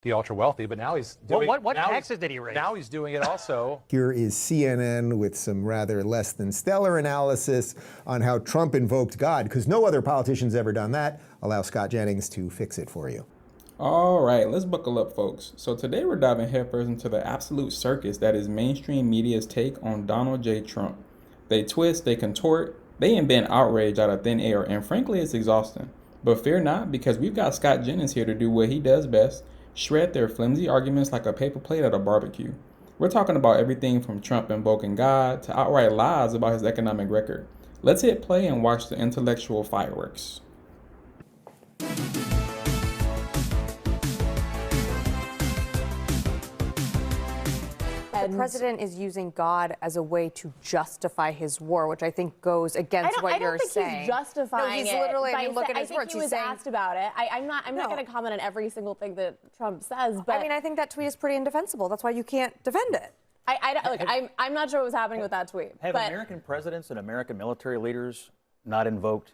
the ultra wealthy, but now he's doing. What taxes did he raise? Now he's doing it also. Here is CNN with some rather less than stellar analysis on how Trump invoked God, because no other politician's ever done that. Allow Scott Jennings to fix it for you. All right, let's buckle up, folks. So today we're diving headfirst into the absolute circus that is mainstream media's take on Donald J. Trump. They twist, they contort, they invent outrage out of thin air, and frankly, it's exhausting. But fear not, because we've got Scott Jennings here to do what he does best: shred their flimsy arguments like a paper plate at a barbecue. We're talking about everything from Trump invoking God to outright lies about his economic record. Let's hit play and watch the intellectual fireworks. The president is using God as a way to justify his war, which I think goes against what you're saying. I don't think he's justifying it. No, he's literally, I mean, look at his think words. he was asked about it. I'm not going to comment on every single thing that Trump says, but I mean, I think that tweet is pretty indefensible. That's why you can't defend it. I'm not sure what was happening with that tweet. Have American presidents and American military leaders not invoked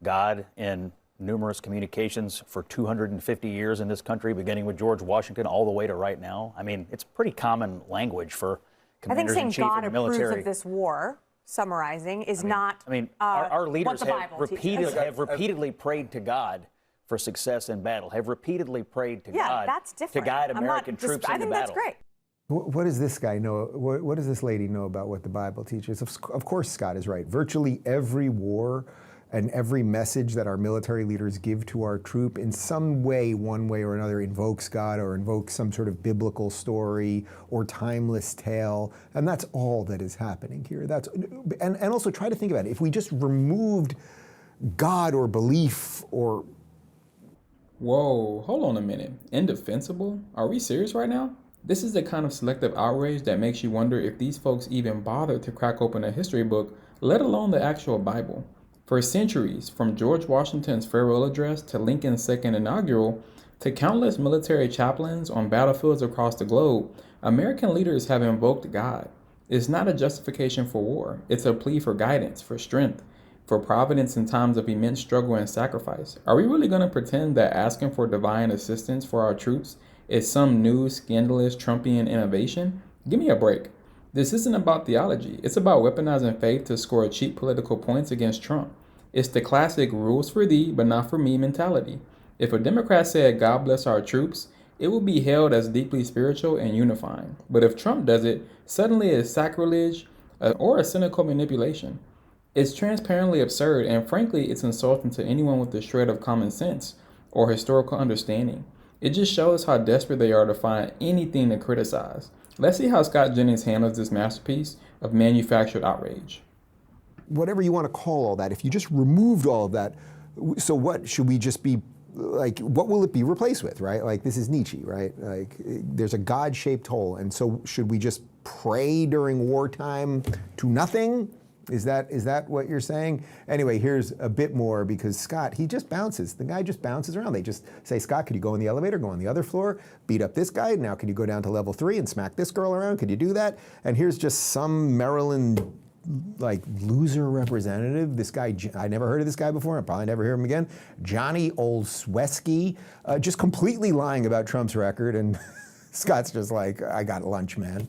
God in numerous communications for 250 years in this country, beginning with George Washington all the way to right now? I mean, it's pretty common language for commanders in chief in the military. I think saying God approves of this war, summarizing, is not. I mean, our leaders what the Bible teaches. have repeatedly prayed to God for success in battle. Have repeatedly prayed to God that's different. to guide American troops I into think battle. that's great. What does this guy know? What does this lady know about what the Bible teaches? Of course, Scott is right. Virtually every war and every message that our military leaders give to our troop in some way, one way or another, invokes God or invokes some sort of biblical story or timeless tale. And that's all that is happening here. And also try to think about it. If we just removed God or belief or... Whoa, hold on a minute. Indefensible? Are we serious right now? This is the kind of selective outrage that makes you wonder if these folks even bothered to crack open a history book, let alone the actual Bible. For centuries, from George Washington's farewell address to Lincoln's second inaugural, to countless military chaplains on battlefields across the globe, American leaders have invoked God. It's not a justification for war. It's a plea for guidance, for strength, for providence in times of immense struggle and sacrifice. Are we really going to pretend that asking for divine assistance for our troops is some new, scandalous Trumpian innovation? Give me a break. This isn't about theology. It's about weaponizing faith to score cheap political points against Trump. It's the classic rules for thee, but not for me mentality. If a Democrat said, God bless our troops, it will be hailed as deeply spiritual and unifying. But if Trump does it, suddenly it's sacrilege or a cynical manipulation. It's transparently absurd, and frankly, it's insulting to anyone with a shred of common sense or historical understanding. It just shows how desperate they are to find anything to criticize. Let's see how Scott Jennings handles this masterpiece of manufactured outrage. Whatever you want to call all that, if you just removed all of that, so what should we just be like, what will it be replaced with, right? Like, this is Nietzsche, right? Like, there's a God-shaped hole, and so should we just pray during wartime to nothing? Is that what you're saying? Anyway, here's a bit more, because Scott, he just bounces. The guy just bounces around. They just say, Scott, could you go in the elevator, go on the other floor, beat up this guy? Now, could you go down to level 3 and smack this girl around? Could you do that? And here's just some Maryland, like, loser representative. This guy, I never heard of this guy before. I'll probably never hear him again. Johnny Olszewski, just completely lying about Trump's record. And Scott's just like, I got lunch, man.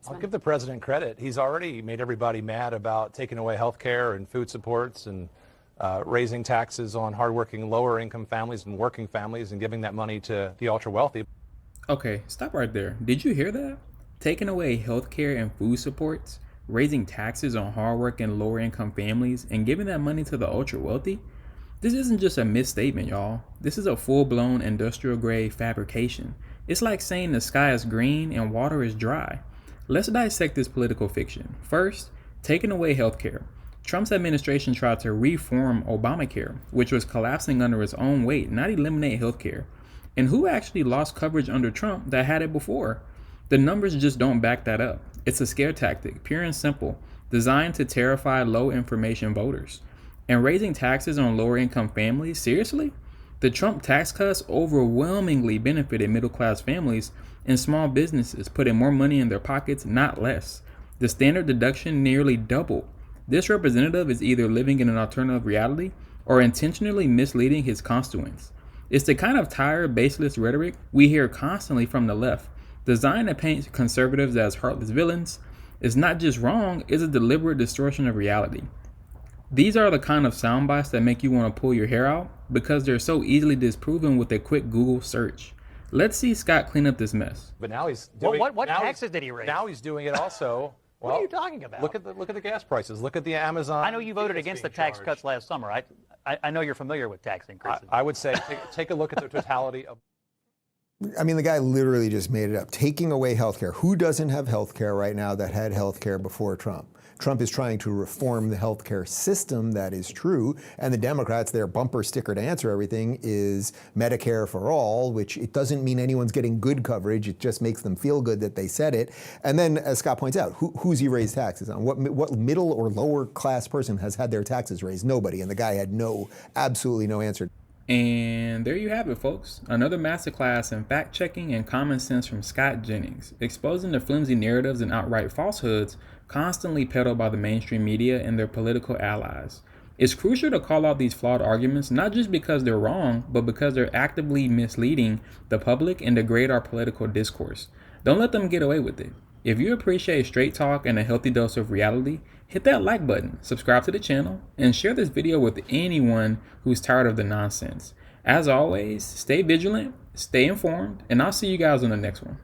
I'll give the president credit. He's already made everybody mad about taking away health care and food supports and raising taxes on hardworking lower income families and working families and giving that money to the ultra wealthy. Okay, stop right there. Did you hear that? Taking away health care and food supports, raising taxes on hardworking lower income families, and giving that money to the ultra wealthy? This isn't just a misstatement, y'all. This is a full-blown industrial grade fabrication. It's like saying the sky is green and water is dry. Let's dissect this political fiction. First, taking away healthcare. Trump's administration tried to reform Obamacare, which was collapsing under its own weight, not eliminate healthcare. And who actually lost coverage under Trump that had it before? The numbers just don't back that up. It's a scare tactic, pure and simple, designed to terrify low information voters. And raising taxes on lower income families, seriously? The Trump tax cuts overwhelmingly benefited middle class families and small businesses, putting more money in their pockets, not less. The standard deduction nearly doubled. This representative is either living in an alternative reality or intentionally misleading his constituents. It's the kind of tired, baseless rhetoric we hear constantly from the left, designed to paint conservatives as heartless villains. It's not just wrong, it's a deliberate distortion of reality. These are the kind of sound bites that make you want to pull your hair out because they're so easily disproven with a quick Google search. Let's see Scott clean up this mess. But now he's doing. What taxes did he raise? Now he's doing it also. Well, What are you talking about? Look at the gas prices. Look at the Amazon. I know you voted against the tax cuts last summer. I know you're familiar with tax increases. I would say take a look at the totality of. I mean, the guy literally just made it up. Taking away health care. Who doesn't have health care right now that had health care before Trump? Trump is trying to reform the healthcare system, that is true, and the Democrats, their bumper sticker to answer everything is Medicare for all, which it doesn't mean anyone's getting good coverage, it just makes them feel good that they said it. And then, as Scott points out, who's he raised taxes on? What middle or lower class person has had their taxes raised? Nobody, and the guy had absolutely no answer. And there you have it, folks. Another masterclass in fact-checking and common sense from Scott Jennings, exposing the flimsy narratives and outright falsehoods constantly peddled by the mainstream media and their political allies. It's crucial to call out these flawed arguments, not just because they're wrong, but because they're actively misleading the public and degrade our political discourse. Don't let them get away with it. If you appreciate straight talk and a healthy dose of reality, hit that like button, subscribe to the channel, and share this video with anyone who's tired of the nonsense. As always, stay vigilant, stay informed, and I'll see you guys on the next one.